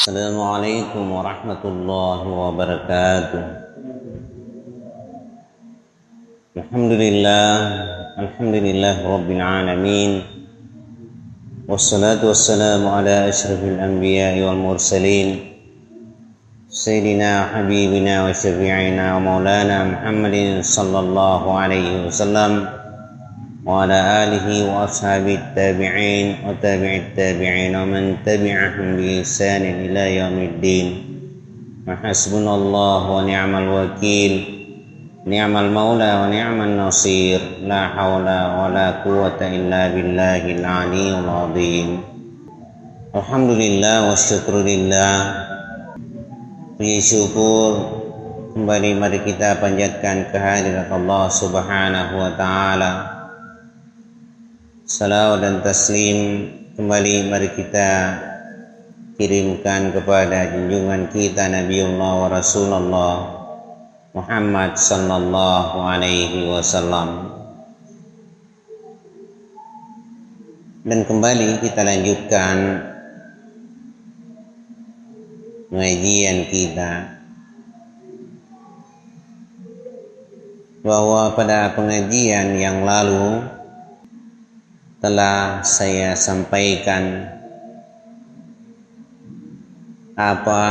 Assalamualaikum warahmatullahi wabarakatuh. Alhamdulillah rabbil alamin. Wassalatu wassalamu ala asyrafil anbiya'i wal mursalin Sayyidina habibina wa syafi'ina wa maulana Muhammadin sallallahu alaihi wasallam wa ala alihi wa ashabihi tabi'in wa tabi'it tabi'in wa man tabi'ahum bi ihsanin ila yaumiddin. Hasbunallahu wa ni'mal wakil, ni'mal maula wa ni'man nasir, la hawla wa la quwwata illa billahil aliyyil azim. Alhamdulillah wa syukurillah. Puji syukur kembali mari kita panjatkan kehadirat Allah Subhanahu wa taala. Salawat dan taslim kembali mari kita kirimkan kepada junjungan kita Nabiullah wa Rasulullah Muhammad sallallahu alaihi wasallam. Dan kembali kita lanjutkan pengajian kita, bahwa pada pengajian yang lalu telah saya sampaikan apa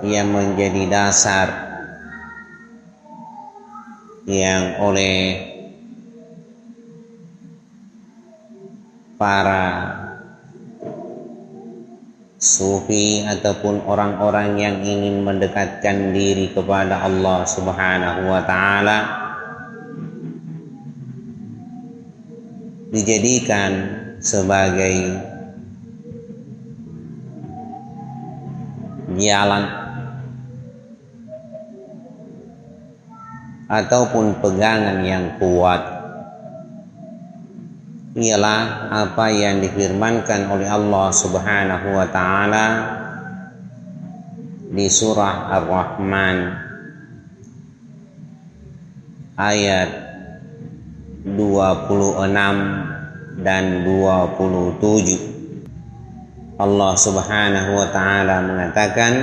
yang menjadi dasar yang oleh para sufi ataupun orang-orang yang ingin mendekatkan diri kepada Allah Subhanahu wa taala dijadikan sebagai jalan ataupun pegangan yang kuat, ialah apa yang difirmankan oleh Allah Subhanahu wa taala di surah Ar-Rahman ayat 26 dan 27. Allah Subhanahu wa taala mengatakan,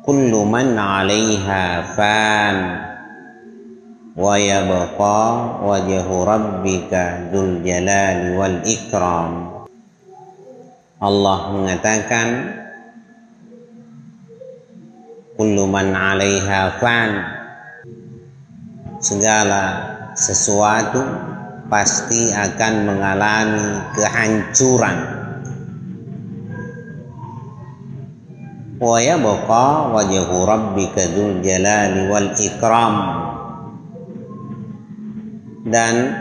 kullu man 'alaiha fan wa yabqa wajhu rabbika dzul jalali wal ikram. Allah mengatakan kullu man 'alaiha fan, segala sesuatu pasti akan mengalami kehancuran. Wa yabqa wajhu rabbika dzul jalali wal ikram, dan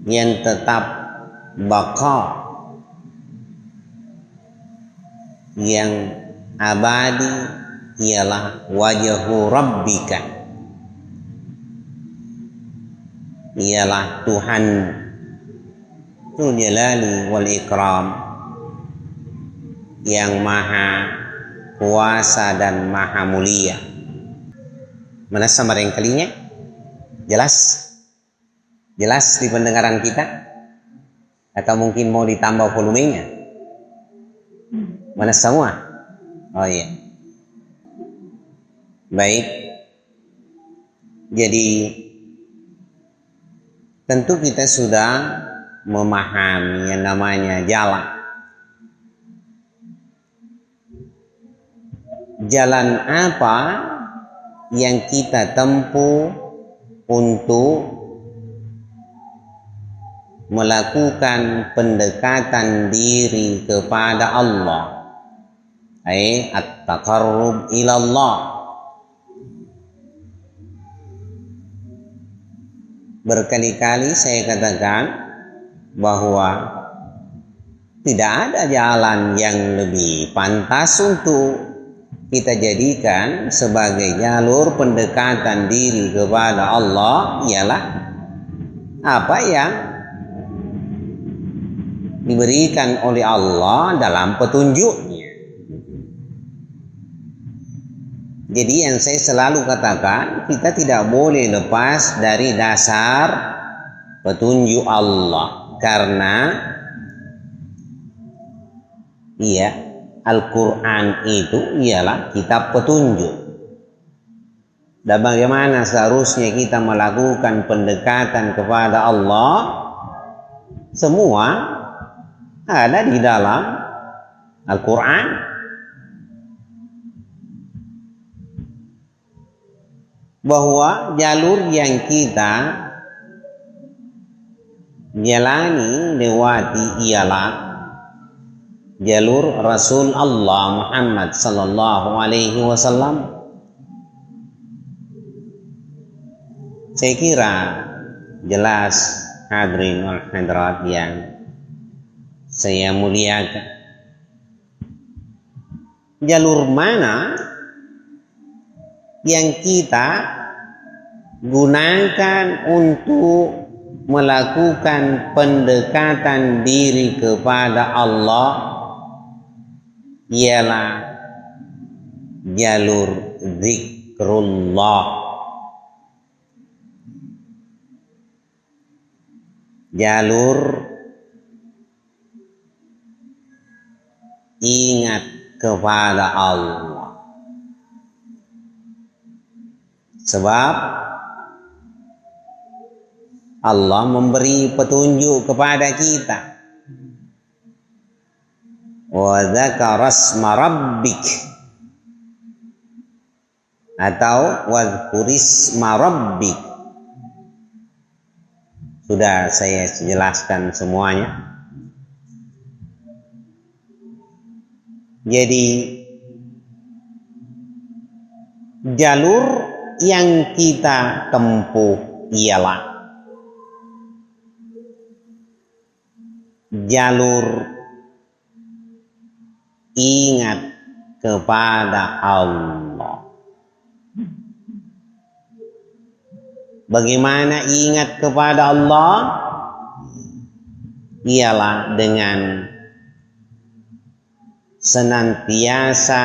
yang tetap baqa, yang abadi, ialah wajhu rabbika, ialah Tuhan dzul jalali wal ikram, yang maha kuasa dan maha mulia. Mana sama yang kalinya? Jelas? Jelas di pendengaran kita? Atau mungkin mau ditambah volumenya? Mana semua? Oh iya. Baik. Jadi tentu kita sudah memahami yang namanya jalan. Jalan apa yang kita tempuh untuk melakukan pendekatan diri kepada Allah, at-taqarrub ila Allah. Berkali-kali saya katakan bahwa tidak ada jalan yang lebih pantas untuk kita jadikan sebagai jalur pendekatan diri kepada Allah, ialah apa yang diberikan oleh Allah dalam petunjuknya. Jadi yang saya selalu katakan, kita tidak boleh lepas dari dasar petunjuk Allah, karena Iya, Al-Quran itu ialah kitab petunjuk. Dan bagaimana seharusnya kita melakukan pendekatan kepada Allah, semua ada di dalam Al-Quran. Bahwa jalur yang kita jalani lewati ialah jalur Rasul Allah Muhammad sallallahu alaihi wasallam. Saya kira jelas hadirin wal hadirat yang saya muliakan. Jalur mana yang kita gunakan untuk melakukan pendekatan diri kepada Allah ialah jalur zikrullah, jalur ingat kepada Allah. Sebab Allah memberi petunjuk kepada kita. Wa dzakara asma rabbik, atau wadhkurisma rabbik. Sudah saya jelaskan semuanya. Jadi jalur yang kita tempuh ialah jalur ingat kepada Allah. Bagaimana ingat kepada Allah? Ialah dengan senantiasa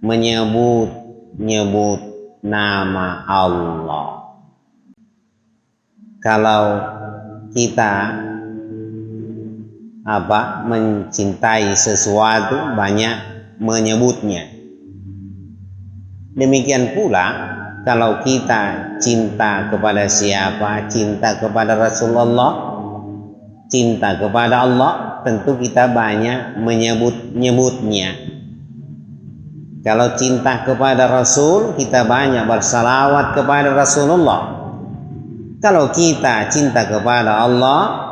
menyebut nama Allah. Kalau kita mencintai sesuatu, banyak menyebutnya. Demikian pula kalau kita cinta kepada siapa, cinta kepada Rasulullah, cinta kepada Allah, tentu kita banyak menyebutnya. Kalau cinta kepada Rasul, kita banyak bersalawat kepada Rasulullah. Kalau kita cinta kepada Allah,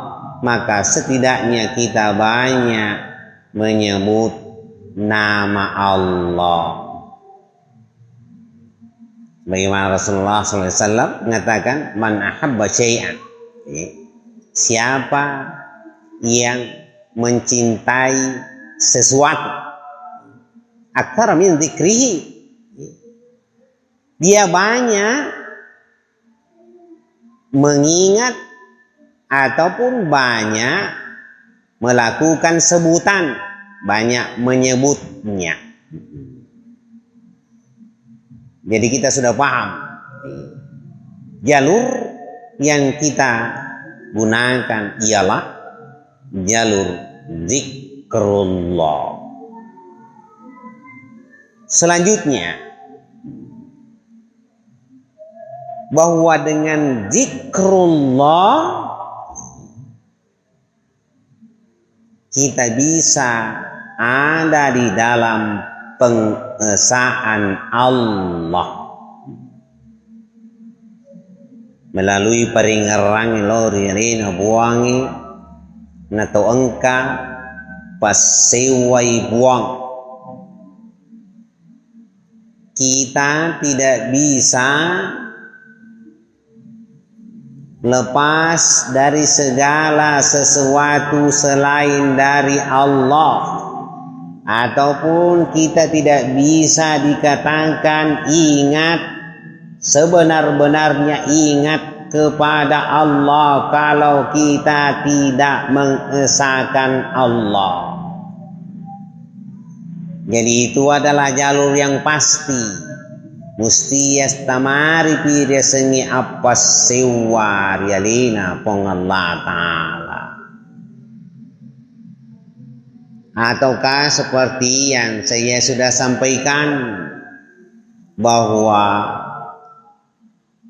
maka setidaknya kita banyak menyebut nama Allah. Bagaimana Rasulullah SAW mengatakan, man ahabba syai'an, siapa yang mencintai sesuatu, aktsara min dzikrihi, dia banyak mengingat ataupun banyak melakukan sebutan, banyak menyebutnya. Jadi kita sudah paham jalur yang kita gunakan ialah jalur zikrullah. Selanjutnya, bahwa dengan zikrullah kita bisa ada di dalam pengesaan Allah melalui paringarang lori rina buangi nato engka pasewai buang. Kita tidak bisa lepas dari segala sesuatu selain dari Allah, ataupun kita tidak bisa dikatakan ingat sebenar-benarnya ingat kepada Allah kalau kita tidak mengesahkan Allah. Jadi itu adalah jalur yang pasti. Musti yastamari pire sengi apa sewa rialina pong Allah Ta'ala. Ataukah seperti yang saya sudah sampaikan bahwa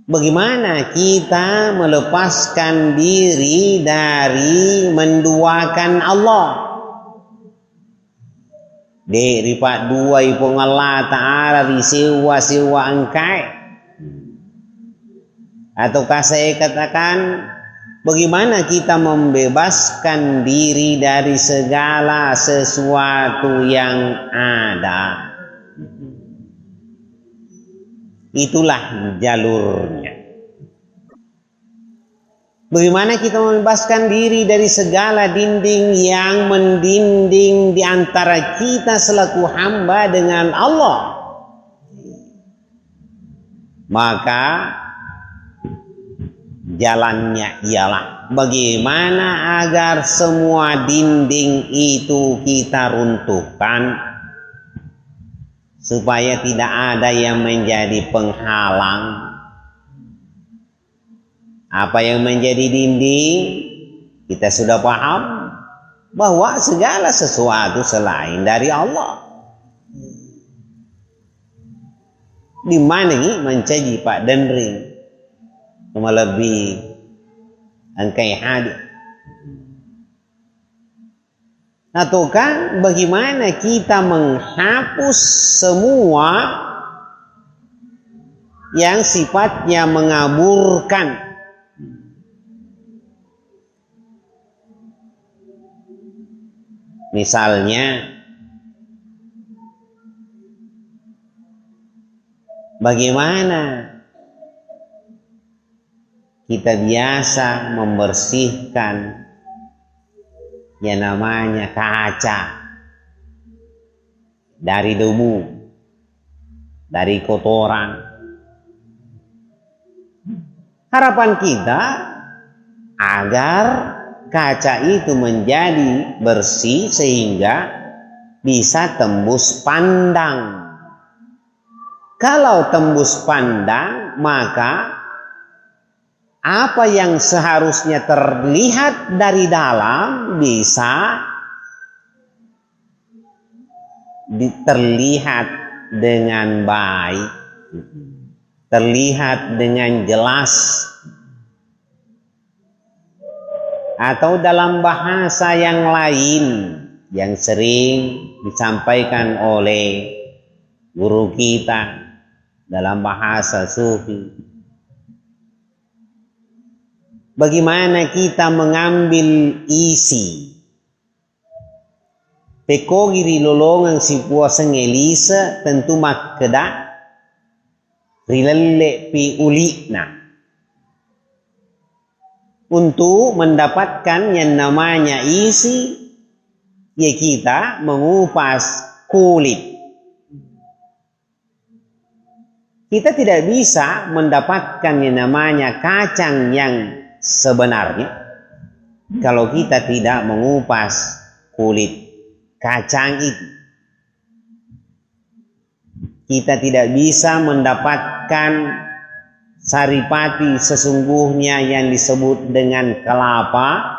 bagaimana kita melepaskan diri dari menduakan Allah. Daripada dua ipung Allah Ta'ala disewa-sewa angkai. Ataukah saya katakan bagaimana kita membebaskan diri dari segala sesuatu yang ada. Itulah jalurnya. Bagaimana kita membebaskan diri dari segala dinding yang mendinding di antara kita selaku hamba dengan Allah. Maka jalannya ialah bagaimana agar semua dinding itu kita runtuhkan supaya tidak ada yang menjadi penghalang. Apa yang menjadi dinding? Kita sudah paham bahwa segala sesuatu selain dari Allah. Di mana ini mencaji Pak Denring lebih angkai hadir. Ataukah bagaimana kita menghapus semua yang sifatnya mengaburkan. Misalnya, bagaimana kita biasa membersihkan yang namanya kaca dari debu, dari kotoran. Harapan kita agar kaca itu menjadi bersih sehingga bisa tembus pandang. Kalau tembus pandang, maka apa yang seharusnya terlihat dari dalam bisa terlihat dengan baik, terlihat dengan jelas. Atau dalam bahasa yang lain yang sering disampaikan oleh guru kita dalam bahasa sufi, bagaimana kita mengambil isi pekogiri lolongan si puasang Elisa tentu makkedak rilele pi ulikna untuk mendapatkan yang namanya isi, ya kita mengupas kulit. Kita tidak bisa mendapatkan yang namanya kacang yang sebenarnya kalau kita tidak mengupas kulit kacang itu. Kita tidak bisa mendapatkan saripati sesungguhnya yang disebut dengan kelapa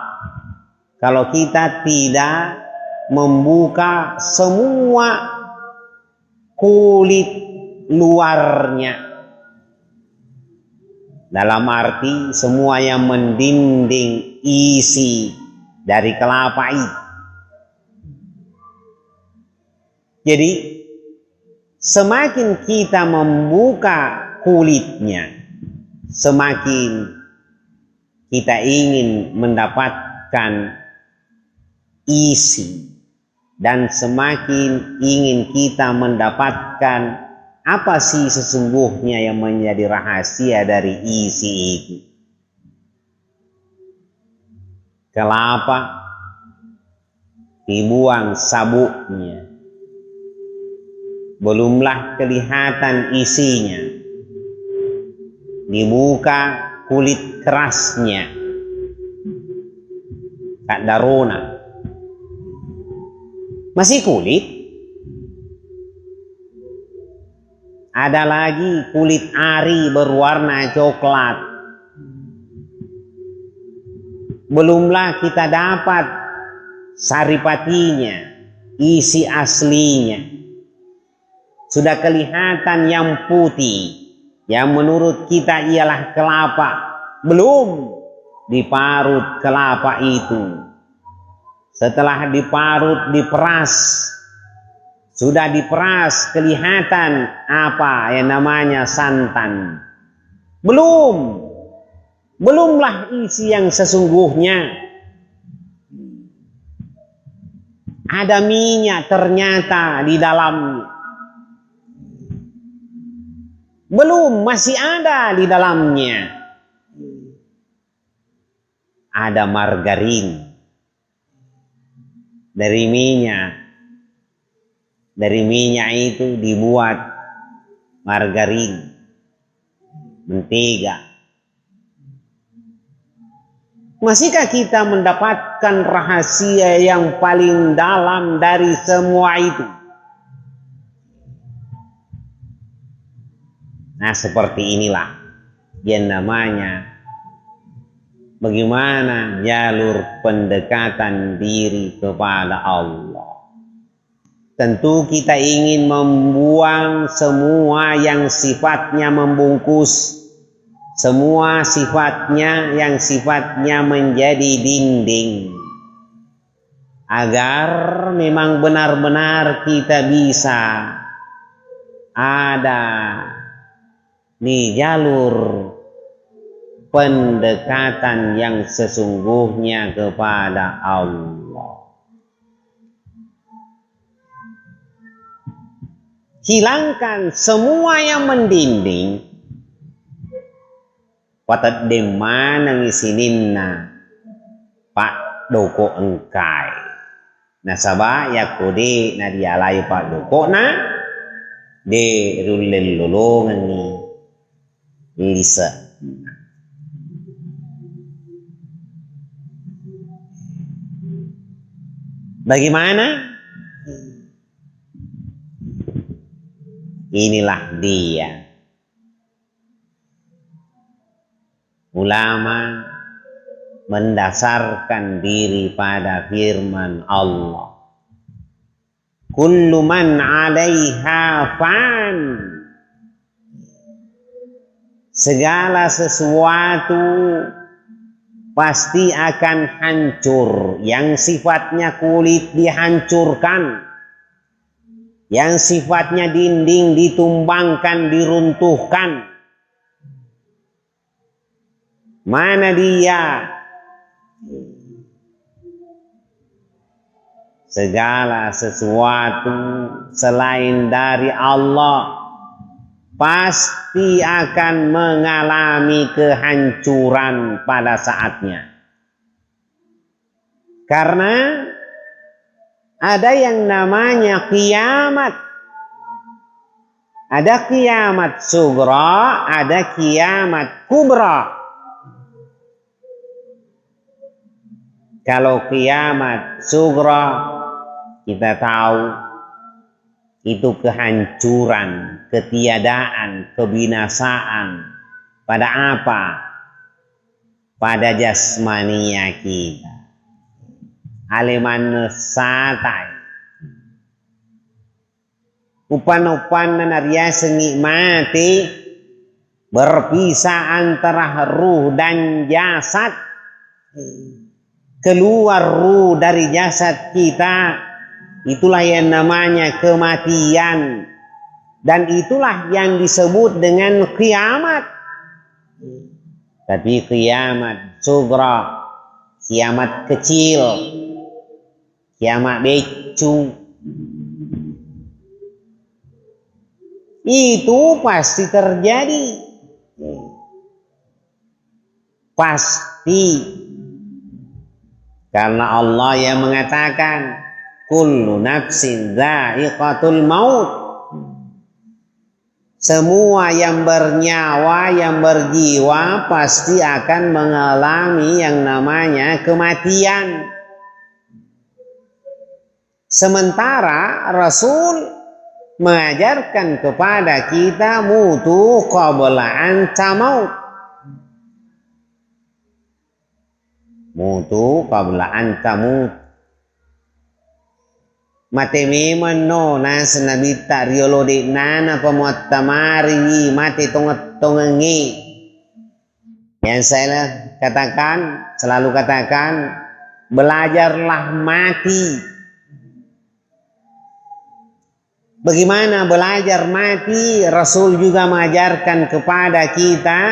kalau kita tidak membuka semua kulit luarnya, dalam arti semua yang mendinding isi dari kelapa itu. Jadi semakin kita membuka kulitnya, semakin kita ingin mendapatkan isi dan semakin ingin kita mendapatkan apa sih sesungguhnya yang menjadi rahasia dari isi itu. Kelapa dibuang sabuknya, belumlah kelihatan isinya, dibuka kulit kerasnya, kak darona, masih kulit. Ada lagi kulit ari berwarna coklat, belumlah kita dapat saripatinya, isi aslinya. Sudah kelihatan yang putih, yang menurut kita ialah kelapa. Belum diparut kelapa itu. Setelah diparut, diperas. Sudah diperas, kelihatan apa yang namanya santan. Belumlah isi yang sesungguhnya. Ada minyak ternyata di dalamnya. Belum, masih ada di dalamnya. Ada margarin. Dari minyak itu dibuat margarin, mentega. Masihkah kita mendapatkan rahasia yang paling dalam dari semua itu? Nah, seperti inilah yang namanya bagaimana jalur pendekatan diri kepada Allah. Tentu kita ingin membuang semua yang sifatnya membungkus, semua sifatnya yang sifatnya menjadi dinding, agar memang benar-benar kita bisa ada di jalur pendekatan yang sesungguhnya kepada Allah. Hilangkan semua yang mendinding. Watat demana ngisininna Pak Doko engkai. Nasaba yakudi na dialay Pak Doko na de rulil lulungan ni Lisa. Bagaimana? Inilah dia. Ulama mendasarkan diri pada firman Allah. Kullu man 'alaiha fan. Segala sesuatu pasti akan hancur. Yang sifatnya kulit dihancurkan. Yang sifatnya dinding ditumbangkan, diruntuhkan. Mana dia? Segala sesuatu selain dari Allah pasti akan mengalami kehancuran pada saatnya. Karena ada yang namanya kiamat. Ada kiamat sugra, ada kiamat kubra. Kalau kiamat sugra, kita tahu itu kehancuran, ketiadaan, kebinasaan. Pada apa? Pada jasmania kita. Aleman satai. Upan-upan nanarya mati berpisah antara ruh dan jasad. Keluar ruh dari jasad kita, itulah yang namanya kematian. Dan itulah yang disebut dengan kiamat. Tapi kiamat sugra, kiamat kecil, kiamat becu, itu pasti terjadi. Pasti. Karena Allah yang mengatakan kullu nafsin dha'iqatul maut. Semua yang bernyawa, yang berjiwa pasti akan mengalami yang namanya kematian. Sementara Rasul mengajarkan kepada kita mutu qabla an tamaut. Mutu qabla an tamut. mate memang no nasa nabita riolo de nana pamuat tamari mate tongengi. Yang saya katakan, selalu katakan, belajarlah mati. Bagaimana belajar mati? Rasul juga mengajarkan kepada kita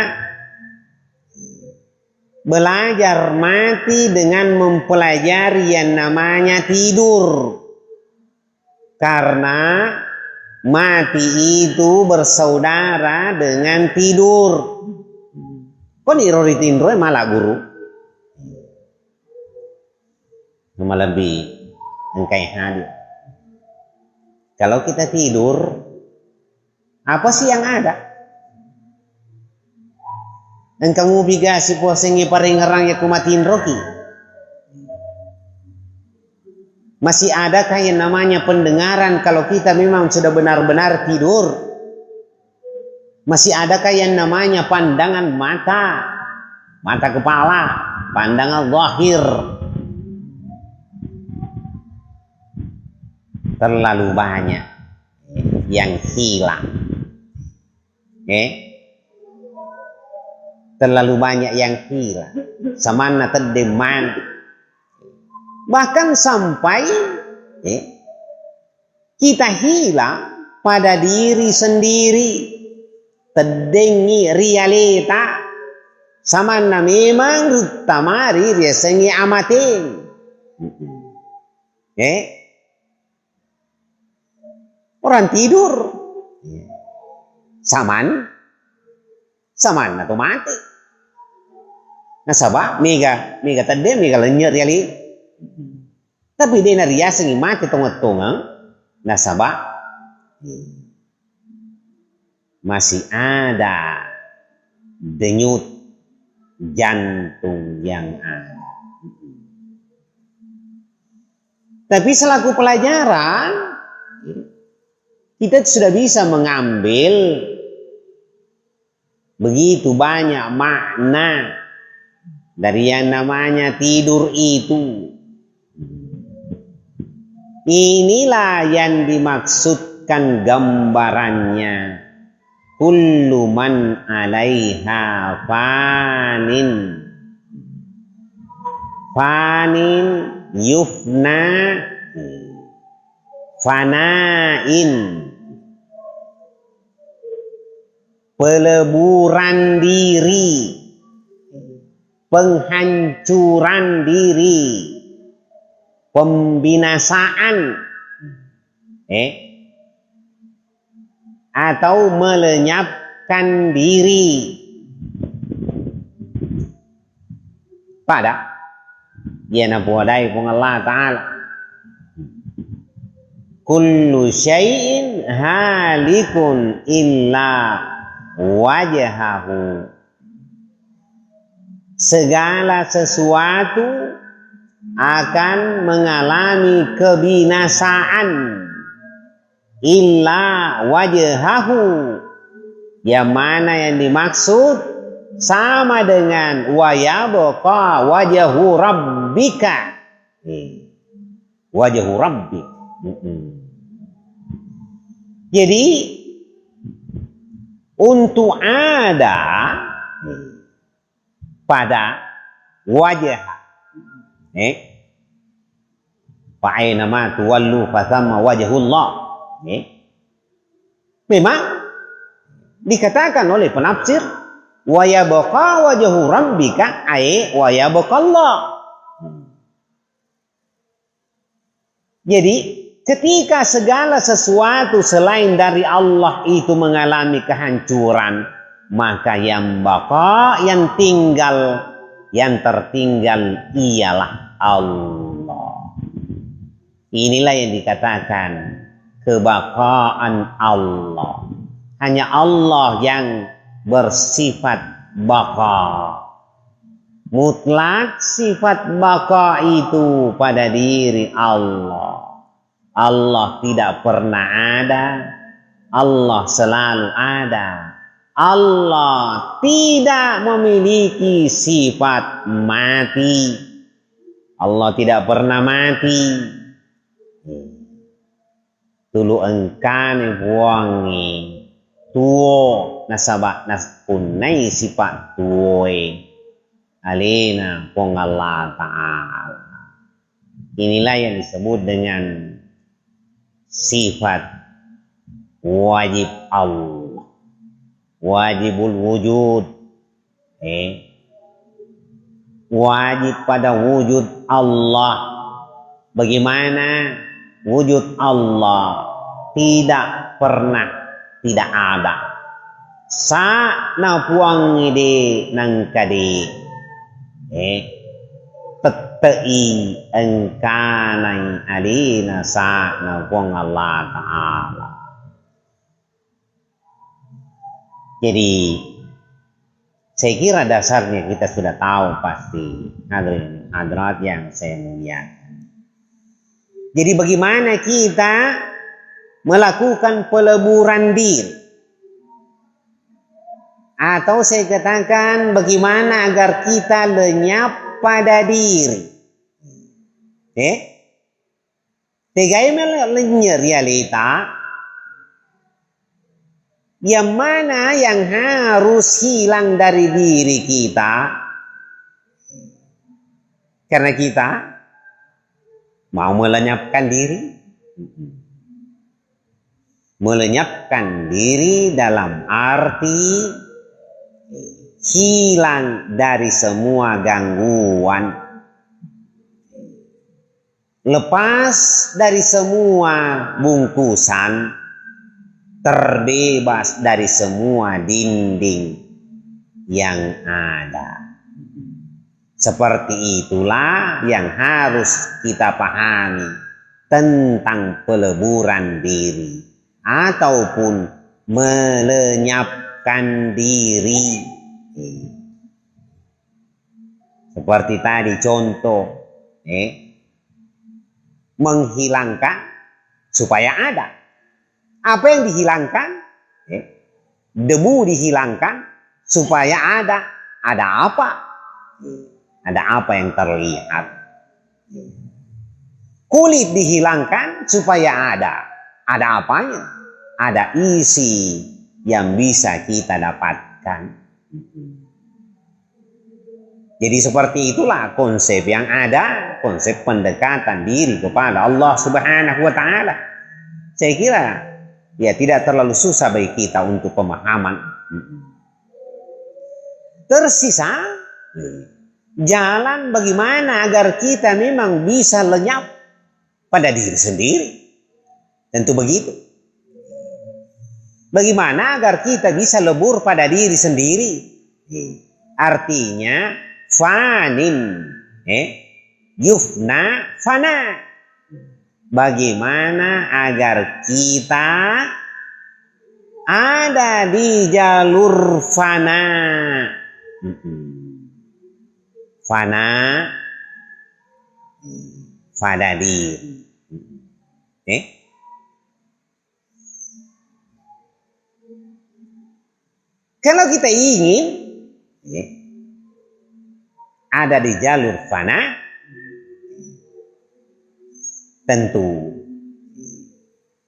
belajar mati dengan mempelajari yang namanya tidur. Karena mati itu bersaudara dengan tidur. Kok irori tindro malah guru? Malah lebih engkai hadir. Kalau kita tidur, apa sih yang ada? Engkau ngubigasi puasengi paring ngerang ya kumatin roki. Masih adakah yang namanya pendengaran kalau kita memang sudah benar-benar tidur? Masih adakah yang namanya pandangan mata? Mata kepala, pandangan zahir. Terlalu banyak yang hilang. Terlalu banyak yang hilang. Samana tedeman. Bahkan sampai kita hilang pada diri sendiri, terdengi realita sama memang rutamari dia sengi amatin. Orang tidur saman atau mati. Nasaba mega terdem mega lenyap realita. Tapi dia naria sengi mati tonga-tonga nasabah masih ada denyut jantung yang ada. Tapi selaku pelajaran kita sudah bisa mengambil begitu banyak makna dari yang namanya tidur itu. Inilah yang dimaksudkan gambarannya. Kullu man 'alaiha fanin. Fanin yufna fanain. Peleburan diri, penghancuran diri, pembinasaan atau melenyapkan diri pada yana puadai pun Allah Ta'ala. Kullu syai'in halikun illa wajhahu. Segala sesuatu akan mengalami kebinasaan illa wajhahu, yang mana yang dimaksud sama dengan wa yabqa wajhu rabbika, wajhu rabbik. Jadi untuk ada pada wajah fa'aina ma tuwallu fathamma wajhullah. Memang dikatakan oleh penafsir wa yabqa wajhu rabbika ay wa yabqa Allah. Jadi ketika segala sesuatu selain dari Allah itu mengalami kehancuran, maka yang baqa, yang tinggal, yang tertinggal ialah Allah. Inilah yang dikatakan kebaqaan Allah. Hanya Allah yang bersifat baqa. Mutlak sifat baqa itu pada diri Allah. Allah tidak pernah ada. Allah selalu ada. Allah tidak memiliki sifat mati. Allah tidak pernah mati. tulu engkane buangi tuo nasaba nas punai sifat tuoe alina pong Allah Ta'ala. Inilah yang disebut dengan sifat wajib Allah, wajibul wujud, wajib pada wujud Allah. Bagaimana wujud Allah tidak pernah tidak ada. Sa na puang ide nang kadi tetei engkanai alina sa na puang Allah Ta'ala. Jadi saya kira dasarnya kita sudah tahu pasti, hadirin hadirat yang saya muliakan. Jadi bagaimana kita melakukan peleburan diri? Atau saya katakan bagaimana agar kita lenyap pada diri? Bagaimana realita? Yang mana yang harus hilang dari diri kita? Karena kita mau melenyapkan diri. Melenyapkan diri dalam arti hilang dari semua gangguan. Lepas dari semua bungkusan. Terbebas dari semua dinding yang ada. Seperti itulah yang harus kita pahami tentang peleburan diri ataupun melenyapkan diri. Seperti tadi contoh, menghilangkan supaya ada. Apa yang dihilangkan? Debu dihilangkan supaya ada. Ada apa? Ada apa yang terlihat? Kulit dihilangkan supaya ada. Ada apanya? Ada isi yang bisa kita dapatkan. Jadi seperti itulah konsep yang ada, konsep pendekatan diri kepada Allah Subhanahu wa Ta'ala. Saya kira ya tidak terlalu susah bagi kita untuk pemahaman. Tersisa jalan bagaimana agar kita memang bisa lenyap pada diri sendiri. Tentu begitu. Bagaimana agar kita bisa lebur pada diri sendiri? Artinya fanin, yufna fana. Bagaimana agar kita ada di jalur fana. Fana pada diri. Kalau kita ingin ada di jalur fana, tentu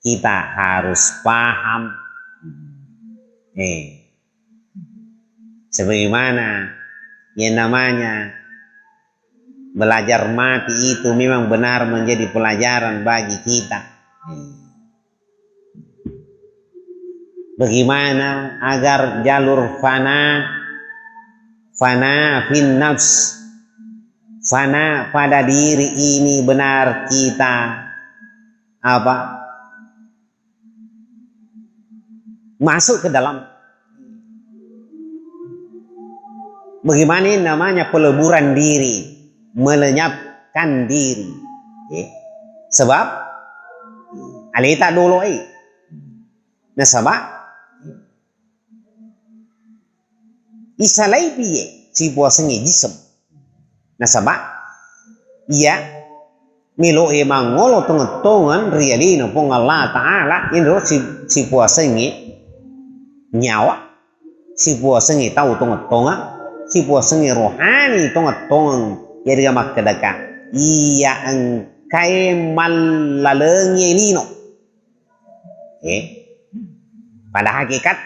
kita harus paham sebagaimana yang namanya belajar mati itu memang benar menjadi pelajaran bagi kita. Bagaimana agar jalur fana fin nafs, fana pada diri ini benar kita masuk ke dalam. Bagaimana ini namanya peleburan diri, melenyapkan diri. Sebab alita dulu nasabak isalai piye si puasengi jisem nasabak iya milo mangolo tongan rialino pong Allah Ta'ala indro si puasengi nyawa si puasengi tahu tongan si puasengi rohani tongan jadi gamak kedaka iya engkai malalengi lino Pada hakikat,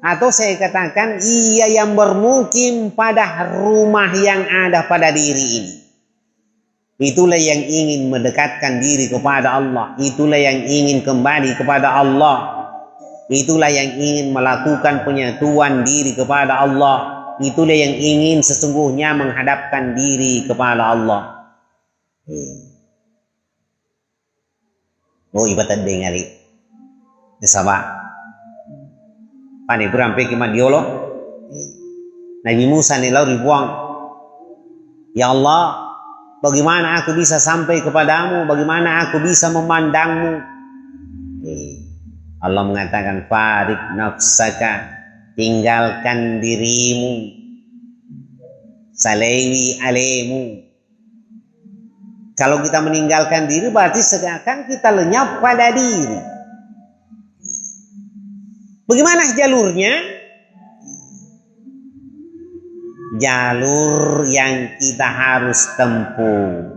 atau saya katakan ia yang bermukim pada rumah yang ada pada diri ini. Itulah yang ingin mendekatkan diri kepada Allah. Itulah yang ingin kembali kepada Allah. Itulah yang ingin melakukan penyatuan diri kepada Allah. Itulah yang ingin sesungguhnya menghadapkan diri kepada Allah. Oh, ibadah dengali. Sabah. Pani berampe kiman diolo. Nabi Musa nilau dibuang. Ya Allah, bagaimana aku bisa sampai kepadamu? Bagaimana aku bisa memandangmu? Allah mengatakan, farik nafsaka, tinggalkan dirimu, salewi alemu. Kalau kita meninggalkan diri berarti seakan kita lenyap pada diri. Bagaimana jalurnya? Jalur yang kita harus tempuh.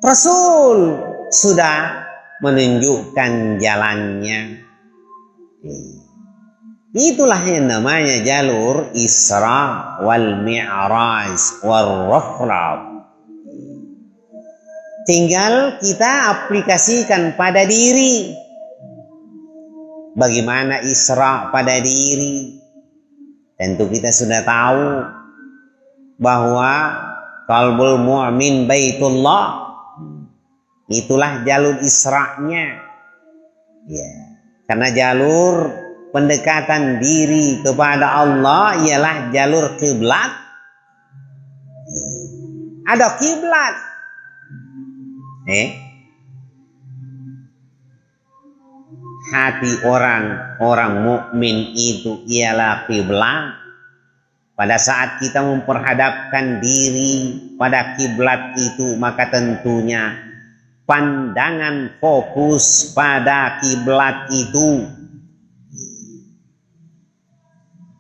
Rasul sudah menunjukkan jalannya. Itulah yang namanya jalur Isra wal Mi'raj wal Rafraf. Tinggal kita aplikasikan pada diri. Bagaimana Isra pada diri? Tentu kita sudah tahu bahwa qalbul mu'min baitullah. Itulah jalur Isra-nya. Ya, karena jalur pendekatan diri kepada Allah ialah jalur kiblat. Ada kiblat. Hati orang mukmin itu ialah kiblat. Pada saat kita memperhadapkan diri pada kiblat itu, maka tentunya pandangan fokus pada kiblat itu.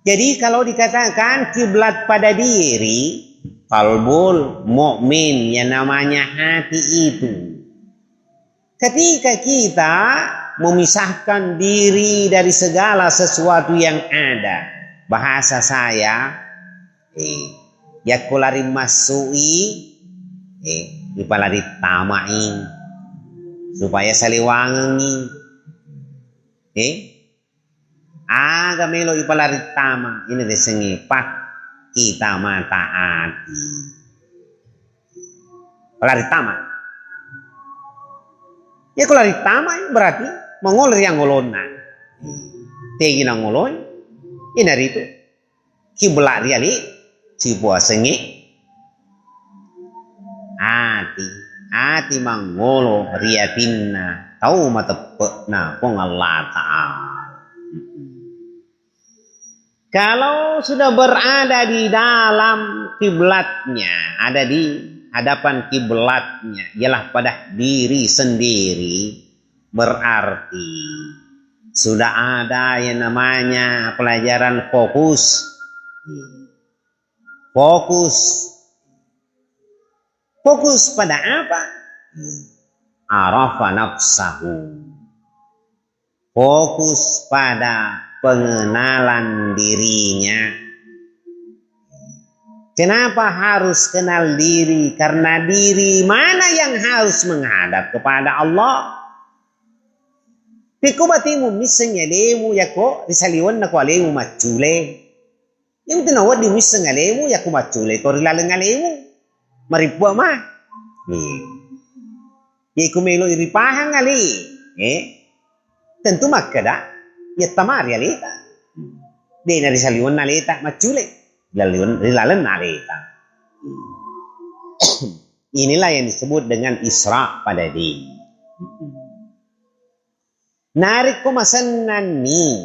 Jadi kalau dikatakan kiblat pada diri, qalbul mukmin yang namanya hati itu. Ketika kita memisahkan diri dari segala sesuatu yang ada, bahasa saya yakulari masui ipalari tamain supaya saliwangi aga melo ipalari tama ini desengi pak kita mata hati palari tama ya kulari tama berarti mengolor yang ngolona tegi nang ngolon inari itu kiblat riali cibua sengi hati mangolo riatinna tau matepekna pong Allah Ta'ala. Kalau sudah berada di dalam kiblatnya, ada di hadapan kiblatnya, ialah pada diri sendiri, berarti sudah ada yang namanya pelajaran fokus. Fokus pada apa? Arafa nafsahu. Fokus pada pengenalan dirinya. Kenapa harus kenal diri? Karena diri mana yang harus menghadap kepada Allah. Piku batimu misalnya lemu yako risaliwan na ko alemu macule. Yung tinawad di misang alemu yako macule ko rilalang alemu. Maripwa mah. Ye kumelo iripahan ali. Tentu makada. Ya tamari alita. Di na risaliwan na alita macule. Rilalang na alita. Inilah yang disebut dengan Isra pada diri. Narik ko masanan ni.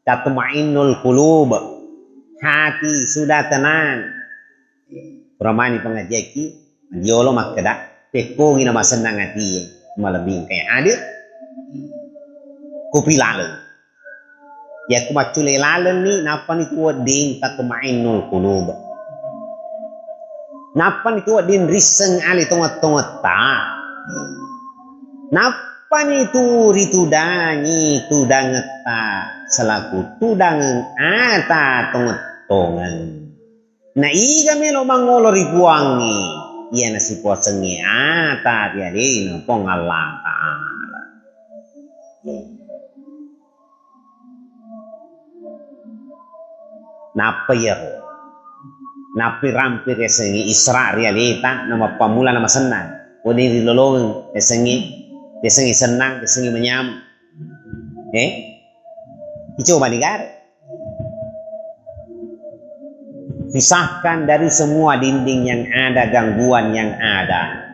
Tatma'innul qulub. Hati sudah tenang. Peramani pengajaki. Diolo makada. Teko gina masanang hati. Malabing kaya hadir. Kupi lalang. Ya kumacule lalang ni. Napan itu wading tatma'innul qulub. Napan itu wading riseng ali tongat-tongat ta. Napa ni turi tudangi tudangeta selaku tudang ata tongetongan. Na iga melo mangolo ribuangi iya nasi puasengi ata tiadi no pong Allah Ta'ala. Napa ya ho? Napi rampir ya sengi Isra realita nama pamula nama senang. Wadi dilolong ya sengi senang, ya sengi menyam. Coba digar. Pisahkan dari semua dinding yang ada, gangguan yang ada.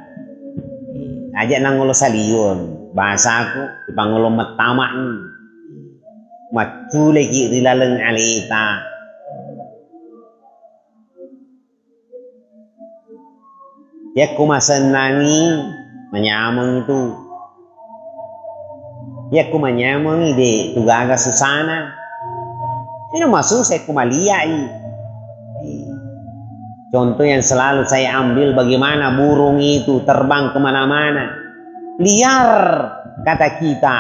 Ajak nangolo saliun, bahasa aku dipangolo metamaan. Macu lagi rilaleng alita. Ya ku masenangi menyamang itu. Ya ku menyamangi de tugaga susana. Ini masuk saya kumaliai. Contoh yang selalu saya ambil bagaimana burung itu terbang kemana-mana. Liar kata kita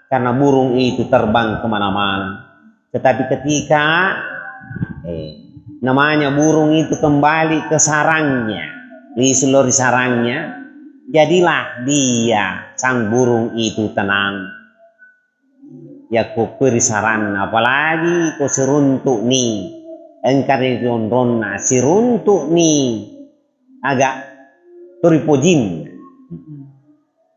karena burung itu terbang kemana-mana. Tetapi ketika namanya burung itu kembali ke sarangnya, di seluruh sarangnya, jadilah dia sang burung itu tenang. Ya ku beri saran apalagi ku seruntuk nih. Engkar yang ronna si runtuk nih agak turipojin.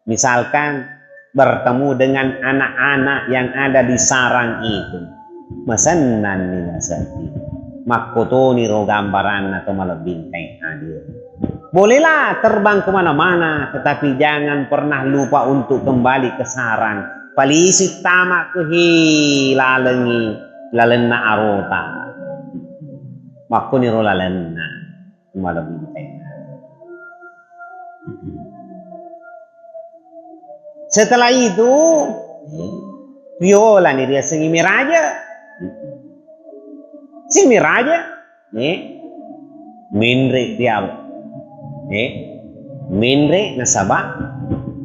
Misalkan bertemu dengan anak-anak yang ada di sarang itu, mesenan nih nasati makotoni ro gambaran atau malah bintang hadir. Bolehlah terbang kemana-mana, tetapi jangan pernah lupa untuk kembali ke sarang. Palisi tamak kuhi lalenna arota. Makoni rolalena malah bintang. Setelah itu viola nih dia sengi miraja. Si miraja minre dia minre nasaba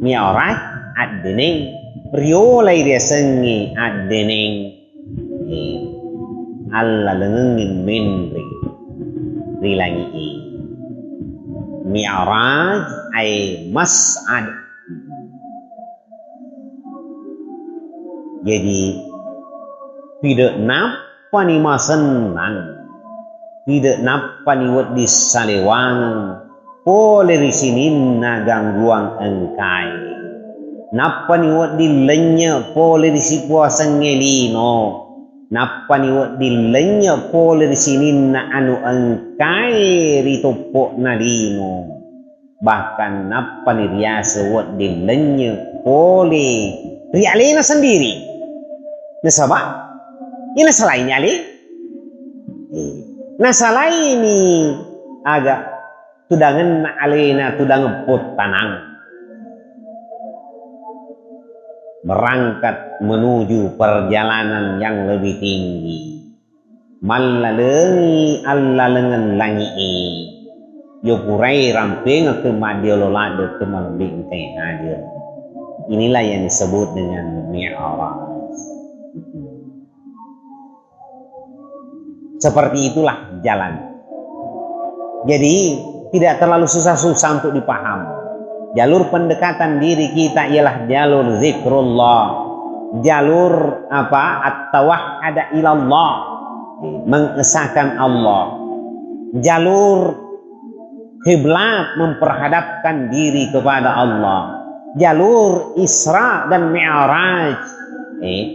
miarat addening viola dia sengi addening alla lengengin minri rilangi mi'raj ay mas'ad. Jadi tidak napa ni masenang, tidak napa ni wad di salewang pole di sini na gangguan engkai napa ni wad di lenya pole di si puasa ngelino. Napa ni wak dilenya pole di sini na anu engkai ritopok na lino. Bahkan napa ni riasa wak dilenya pole rialena sendiri. Nasaba? Ina selain ali? Nasalain ni agak tudangan na alena tudang pot tanang. Berangkat menuju perjalanan yang lebih tinggi. Malalengi alla lengan langi yokurai ramping ke madiololade ke malbing teh hadir. Inilah yang disebut dengan mi'raj. Seperti itulah jalan. Jadi tidak terlalu susah-susah untuk dipaham. Jalur pendekatan diri kita ialah jalur zikrullah, jalur at-tawahhada ilallah, mengesahkan Allah, jalur kiblat memperhadapkan diri kepada Allah, jalur Isra dan Mi'raj,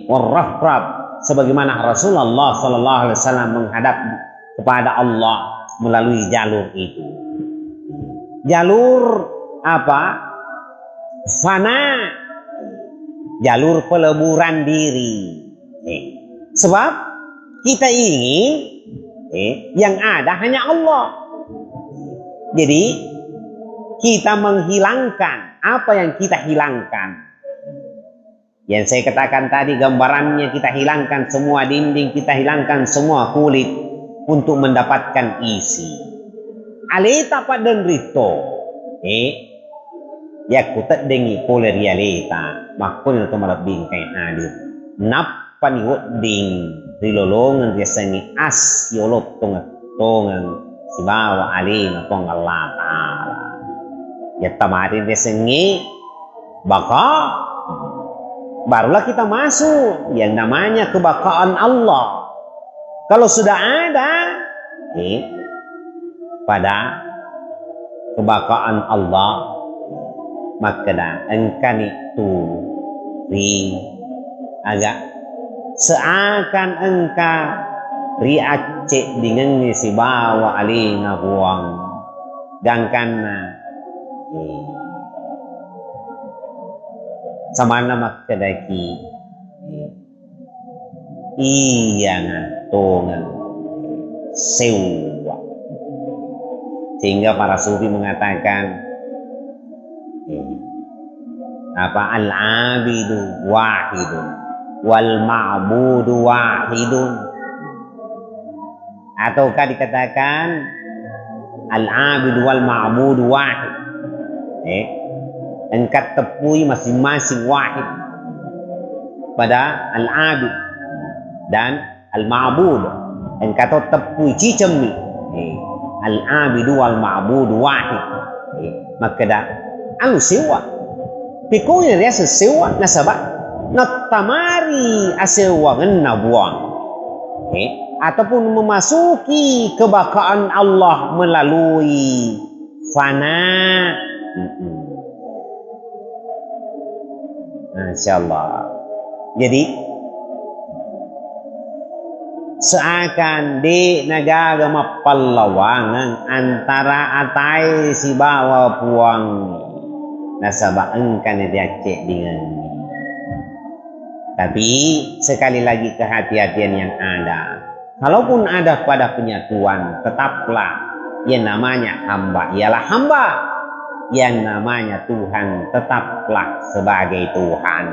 warrafraf, sebagaimana Rasulullah SAW menghadap kepada Allah melalui jalur itu. Jalur fana, jalur peleburan diri. Sebab kita ingin yang ada hanya Allah. Jadi kita menghilangkan apa yang kita hilangkan. Yang saya katakan tadi gambarannya, kita hilangkan semua dinding, kita hilangkan semua kulit untuk mendapatkan isi. Aleta padan rito. ya kutat dengi pole realita makun to malabing kay hadir napani woding rilolongan biasanya as yolot tongan si bawa alina tong Allah Ta'ala ya tamarin biasanya baka barulah kita masuk yang namanya kebakaan Allah. Kalau sudah ada pada kebakaan Allah maka engkan itu agak seakan engka riacek dengan si bawa alina buang gangkana samana makadaki iya ngantongan sewa sehingga para sufi mengatakan apa al-abidu wahidun wal ma'budu wahidun ataukah dikatakan al-abidu wal ma'budu wahid engkat tepui masing-masing wahid pada al-abid dan al-ma'bud engkat tepui cicemi al-abidu wal ma'budu wahid maka dah anu sewa pikoy dia sewa nasabak natamari asewa ngenna buang ataupun memasuki kebakaan Allah melalui fana Insyaallah. Jadi seakan di negara mapallawangan antara atai si bawa puang nasabah engkan dia cek dengan tapi sekali lagi kehati-hatian yang ada kalaupun ada pada penyatuan tetaplah yang namanya hamba ialah hamba yang namanya Tuhan tetaplah sebagai Tuhan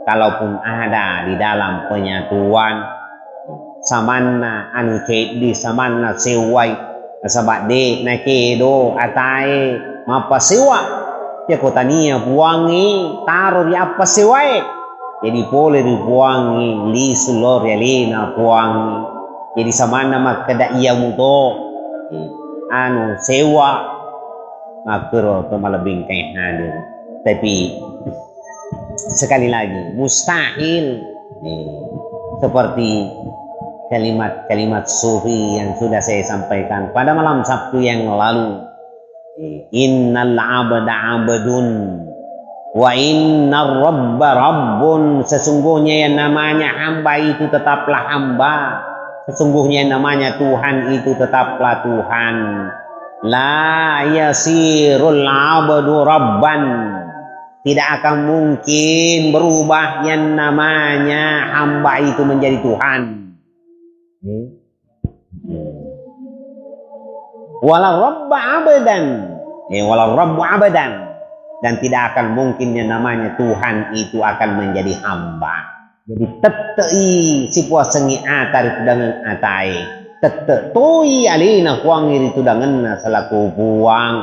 kalaupun ada di dalam penyatuan samanna anu di samanna sewai sabak de nakedo atai mapa sewa ya kotania buangi taruh di apa sewai jadi boleh dibuangi li sulor yalina buangi jadi samanna makada iya muto anu sewa makro to malabing kay hadir tapi sekali lagi mustahil seperti kalimat-kalimat sufi yang sudah saya sampaikan pada malam Sabtu yang lalu innal abda abdun wa innar rabba rabbun sesungguhnya yang namanya hamba itu tetaplah hamba sesungguhnya yang namanya Tuhan itu tetaplah Tuhan la yasirul abdu rabban tidak akan mungkin berubah yang namanya hamba itu menjadi Tuhan walau rabba abadan walau rabbu abadan dan tidak akan mungkin yang namanya Tuhan itu akan menjadi hamba jadi tetei si puasengi atar itu dengan atai tetei alina kuangir itu dengan selaku buang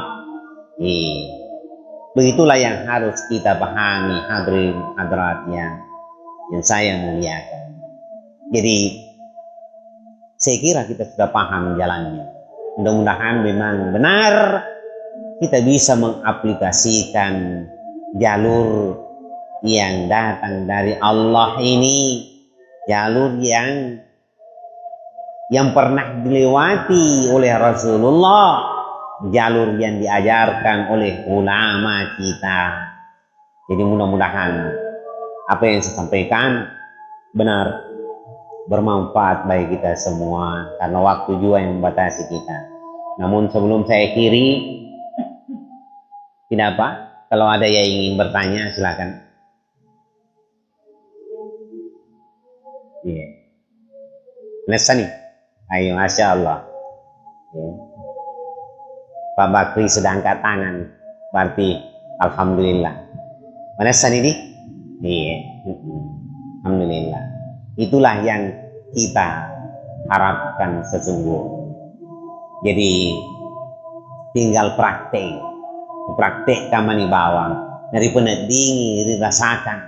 begitulah yang harus kita pahami hadirin hadirat yang saya muliakan jadi saya kira kita sudah paham jalannya. Mudah-mudahan memang benar kita bisa mengaplikasikan jalur yang datang dari Allah ini, jalur yang pernah dilewati oleh Rasulullah, jalur yang diajarkan oleh ulama kita. Jadi mudah-mudahan apa yang saya sampaikan benar bermanfaat bagi kita semua karena waktu juga yang membatasi kita. Namun sebelum saya akhiri, tidak apa, kalau ada yang ingin bertanya silakan. Iya. Lesani, ayo, masya Allah. Pak Bakri sedang angkat tangan, berarti alhamdulillah. Mana ini? Iya. Alhamdulillah. Itulah yang kita harapkan sesungguhnya. Jadi tinggal praktek. praktek kamani bawang dari penedingi dirasakan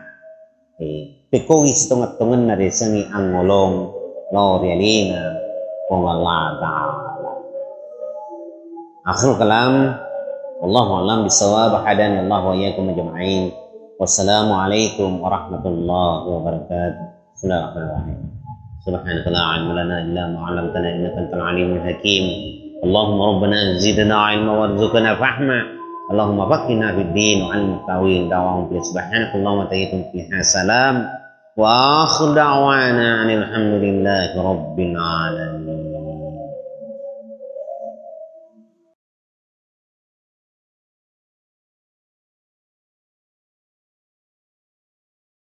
pekowi setengah-tengah dari seni angolong lo realina pengalaga akhir kalam wallahu a'lam bisawab hadani Allah wa iyyakum ajma'in wassalamualaikum warahmatullahi wabarakatuh bismillahirrahmanirrahim subhanaka la ilma lana illa ma 'allamtana innaka antal alimul hakim Allahumma rabbana zidna ilma warzuqna fahma Allahumma faqihna fid din wa 'allimna tawil da'wahum fi subhanakallahumma wa tahiyyatuhum fiha salam wa akhiru da'wana alhamdulillahi rabbil alamin.